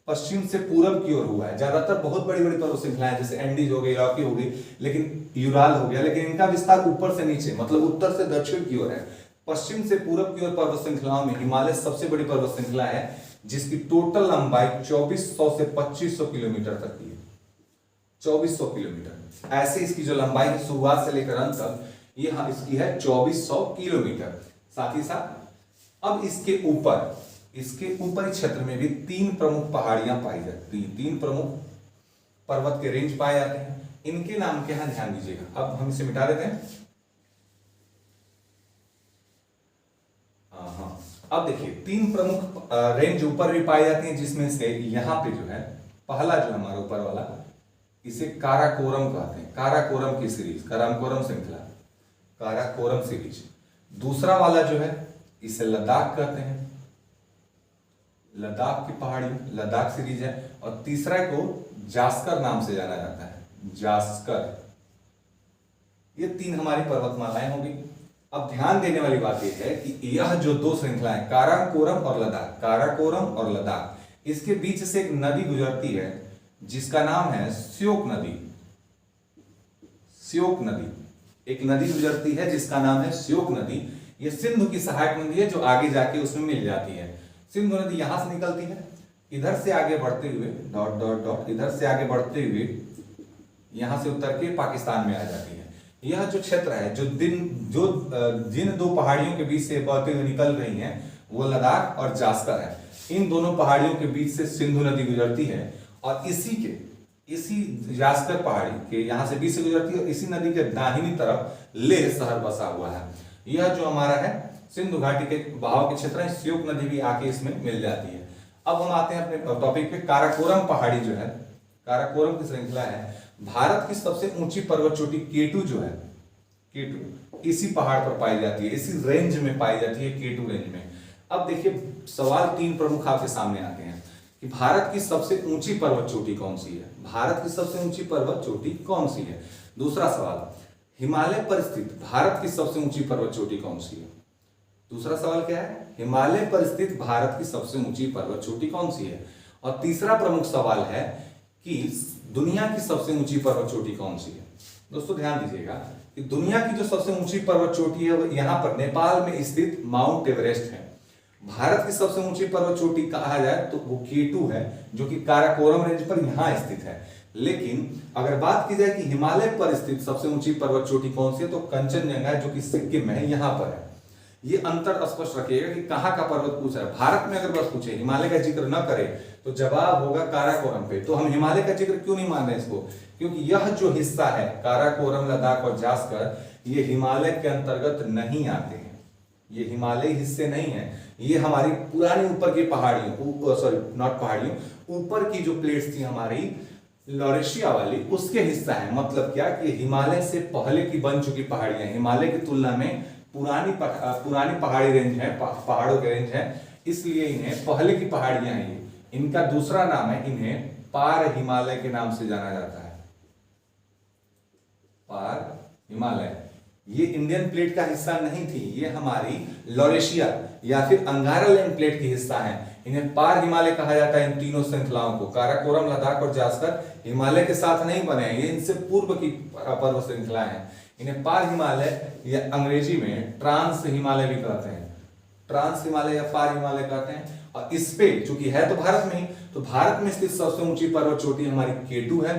Speaker 1: पश्चिम से पूरब की ओर हुआ है। ज्यादातर बहुत बड़ी बड़ी पर्वत श्रृंखलाएं जैसे एंडीज हो गई, रॉकी हो गई, लेकिन यूराल हो गया, लेकिन इनका विस्तार ऊपर से नीचे, मतलब उत्तर से दक्षिण की ओर है। पश्चिम से पूरब की ओर पर्वत श्रृंखलाओं में हिमालय सबसे बड़ी पर्वत श्रृंखला है जिसकी टोटल लंबाई 2400 से 2500 किलोमीटर तक की है। 2400 किलोमीटर ऐसे इसकी जो लंबाई है शुरुआत से लेकर अंत तक, ये इसकी है 2400 किलोमीटर। साथ ही साथ अब इसके ऊपरी क्षेत्र में भी तीन प्रमुख पहाड़ियां पाई जाती हैं, तीन प्रमुख पर्वत के रेंज पाए जाते हैं। इनके नाम के यहां ध्यान दीजिएगा। अब हम इसे मिटा देते हैं। अब देखिए तीन प्रमुख रेंज ऊपर भी पाई जाती हैं, जिसमें से यहां पे जो है पहला जो हमारा ऊपर वाला, इसे काराकोरम कहते हैं। काराकोरम की सीरीज, काराकोरम श्रृंखला, काराकोरम सीरीज। दूसरा वाला जो है इसे लद्दाख कहते हैं, लद्दाख की पहाड़ी, लद्दाख सीरीज है। और तीसरा को जास्कर नाम से जाना जाता है, जास्कर। ये तीन हमारी पर्वतमालाएं होंगी। अब ध्यान देने वाली बात यह है कि यह जो दो श्रृंखलाएं काराकोरम और लद्दाख, काराकोरम और लद्दाख, इसके बीच से एक नदी गुजरती है जिसका नाम है श्योक नदी। श्योक नदी, एक नदी गुजरती है जिसका नाम है श्योक नदी। ये सिंधु की सहायक नदी है जो आगे जाके उसमें मिल जाती है। सिंधु नदी यहां से निकलती है, इधर से आगे बढ़ते हुए डॉट डॉट डॉट इधर से आगे बढ़ते हुए यहां से उतर के पाकिस्तान में आ जाती है। यह जो क्षेत्र है जो जिन दो पहाड़ियों के बीच से बहते हुए निकल रही हैं वो लद्दाख और जास्कर है। इन दोनों पहाड़ियों के बीच से सिंधु नदी गुजरती है और इसी जास्कर पहाड़ी के यहाँ से बीच से गुजरती है और इसी नदी के दाहिनी तरफ लेह शहर बसा हुआ है। यह जो हमारा है सिंधु घाटी के बहाव के क्षेत्र है, श्योक नदी भी आके इसमें मिल जाती है। अब हम आते हैं अपने टॉपिक पे। काराकोरम पहाड़ी जो है, काराकोरम की श्रृंखला है, भारत की सबसे ऊंची पर्वत चोटी केटू जो है, केटू इसी पहाड़ पर पाई जाती है, इसी रेंज में पाई जाती है, केटू रेंज में। अब देखिए सवाल तीन प्रमुख आपके सामने आते हैं कि भारत की सबसे ऊंची पर्वत चोटी कौन सी है, भारत की सबसे ऊंची पर्वत चोटी कौन सी है। दूसरा सवाल, हिमालय पर स्थित भारत की सबसे ऊंची पर्वत चोटी कौन सी है। दूसरा सवाल क्या है, हिमालय पर स्थित भारत की सबसे ऊंची पर्वत चोटी कौन सी है। और तीसरा प्रमुख सवाल है कि दुनिया की सबसे ऊंची पर्वत चोटी कौन सी है। दोस्तों ध्यान दीजिएगा कि दुनिया की जो सबसे ऊंची पर्वत चोटी है वो यहाँ पर नेपाल में स्थित माउंट एवरेस्ट है। भारत की सबसे ऊंची पर्वत चोटी कहा जाए तो वो केटू है जो कि काराकोरम रेंज पर यहाँ स्थित है। लेकिन अगर बात की जाए कि हिमालय पर स्थित सबसे ऊंची पर्वत चोटी कौन सी है तो कंचनजंगा जो कि सिक्किम में है, यहाँ पर है। ये अंतर स्पष्ट रखिएगा कि कहाँ का पर्वत पूछा है। भारत में अगर बस पूछे हिमालय का जिक्र न करे तो जवाब होगा काराकोरम पे। तो हम हिमालय का जिक्र क्यों नहीं मान रहे इसको, क्योंकि यह जो हिस्सा है काराकोरम, लद्दाख और जास्कर, ये हिमालय के अंतर्गत नहीं आते हैं, ये हिमालयी हिस्से नहीं है। ये हमारी पुरानी ऊपर की पहाड़ियों, सॉरी नॉट पहाड़ियों, ऊपर की जो प्लेट्स थी हमारी लॉरेशिया वाली, उसके हिस्सा है। मतलब क्या कि हिमालय से पहले की बन चुकी पहाड़ियां, हिमालय की तुलना में पुरानी पहाड़ी रेंज है, पहाड़ों के रेंज है, इसलिए इन्हें पहले की पहाड़ियां हैं। इनका दूसरा नाम है, इन्हें पार हिमालय के नाम से जाना जाता है, पार हिमालय। ये इंडियन प्लेट का हिस्सा नहीं थी, ये हमारी लॉरेशिया या फिर अंगारालैंड प्लेट की हिस्सा है। इन्हें पार हिमालय कहा जाता है। इन तीनों श्रृंखलाओं को, काराकोरम, लद्दाख और जास्कर, हिमालय के साथ नहीं बने हैं, ये इनसे पूर्व की पर्वत श्रृंखला है। इन्हें पार हिमालय या अंग्रेजी में ट्रांस हिमालय भी कहते हैं, ट्रांस हिमालय या पार हिमालय कहते हैं। और इस पे चूंकि है तो भारत में ही, तो भारत में स्थित सबसे ऊंची पर्वत चोटी हमारी केटू है।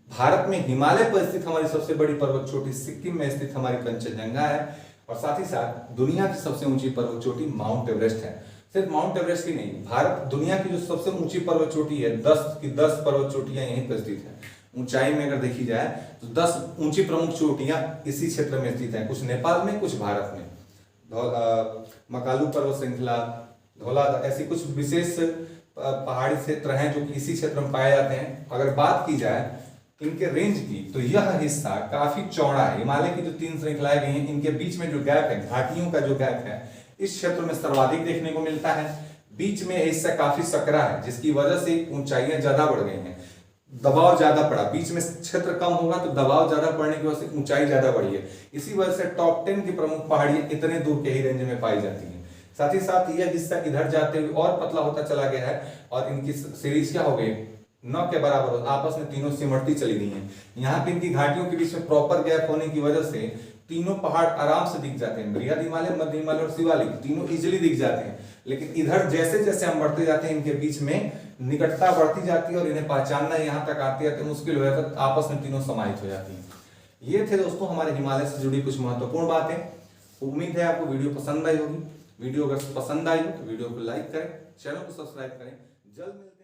Speaker 1: भारत में हिमालय पर स्थित हमारी सबसे बड़ी पर्वत चोटी सिक्किम में स्थित हमारी कंचनजंगा है। और साथ ही साथ दुनिया की सबसे ऊंची पर्वत चोटी माउंट एवरेस्ट है। सिर्फ माउंट एवरेस्ट ही नहीं, भारत दुनिया की जो सबसे ऊंची पर्वत चोटी है, 10 पर्वत चोटियां यहीं पर स्थित है। ऊंचाई में अगर देखी जाए तो 10 ऊंची प्रमुख चोटियां इसी क्षेत्र में स्थित हैं, कुछ नेपाल में, कुछ भारत में। मकालू पर्वत श्रृंखला, धौला, ऐसी कुछ विशेष पहाड़ी क्षेत्र हैं जो कि इसी क्षेत्र में पाए जाते हैं। अगर बात की जाए इनके रेंज की तो यह हिस्सा काफी चौड़ा है। हिमालय की जो 3 श्रृंखलाएं गई हैं, इनके बीच में जो गैप है, घाटियों का जो गैप है, इस क्षेत्र में सर्वाधिक देखने को मिलता है। बीच में हिस्सा काफी सकरा है जिसकी वजह से ऊंचाइयां ज्यादा बढ़ गई हैं, दबाव ज्यादा पड़ा। बीच में क्षेत्र कम होगा तो दबाव ज्यादा पड़ने की वजह से ऊंचाई ज्यादा बढ़ी है। इसी वजह से टॉप 10 की प्रमुख पहाड़ियां इतने दूर के ही रेंज में पाई जाती हैं। साथ ही साथ यह हिस्सा इधर जाते हुए और पतला होता चला गया है और इनकी सीरीज क्या हो गई, 9 के बराबर, आपस में तीनों सिमटती चली गई हैं। यहाँ पे इनकी घाटियों के बीच में प्रॉपर गैप होने की वजह से तीनों पहाड़ आराम से दिख जाते हैं। बृहद हिमालय, मध्य हिमालय और शिवालिक तीनों इजिली दिख जाते हैं। लेकिन इधर जैसे जैसे हम बढ़ते जाते हैं इनके बीच में निकटता बढ़ती जाती है और इन्हें पहचानना यहाँ तक आते आते मुश्किल हो जाता है, आपस में तीनों समाहित हो जाती है। ये थे दोस्तों हमारे हिमालय से जुड़ी कुछ महत्वपूर्ण बातें। उम्मीद है आपको वीडियो पसंद आई होगी। वीडियो अगर पसंद आई हो तो वीडियो को लाइक करें, चैनल को सब्सक्राइब करें। जल्द